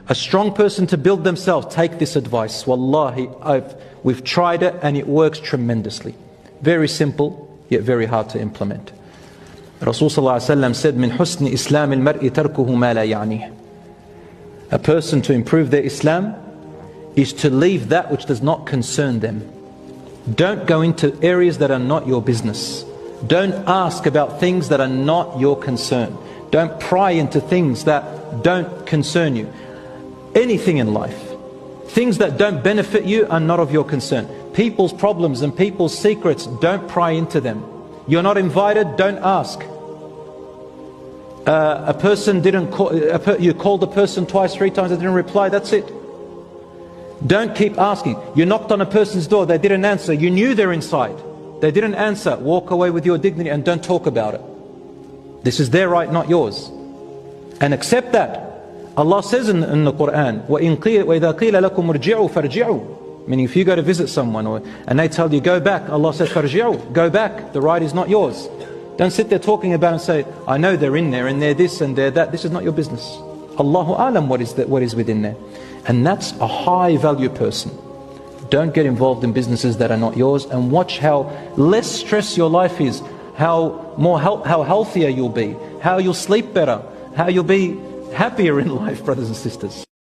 A strong person to build themselves, take this advice. Wallahi, we've tried it and it works tremendously. Very simple, yet very hard to implement. Rasul sallallahu alaihi wasallam said, "Min husni Islam al-mar'i tarkuhu ma la ya'nih." A person to improve their Islam is to leave that which does not concern them. Don't go into areas that are not your business. Don't ask about things that are not your concern. Don't pry into things that don't concern you. Anything in life, things that don't benefit you are not of your concern. People's problems and people's secrets, don't pry into them. You're not invited, don't ask. A person didn't call, you called a person twice, 3 times, they didn't reply, that's it. Don't keep asking. You knocked on a person's door, they didn't answer. You knew they're inside. They didn't answer. Walk away with your dignity and don't talk about it. This is their right, not yours. And accept that. Allah says in the Quran, وَإِذَا قِيلَ لَكُمْ ارْجِعُوا فَارْجِعُوا. Meaning if you go to visit someone and they tell you, go back, Allah says, فَارْجِعُوا. Go back. The right is not yours. Don't sit there talking about and say, I know they're in there and they're this and they're that. This is not your business. Allahu Alam what is within there. And that's a high value person. Don't get involved in businesses that are not yours, and watch how less stress your life is, how healthier you'll be, how you'll sleep better, how you'll be happier in life, brothers and sisters.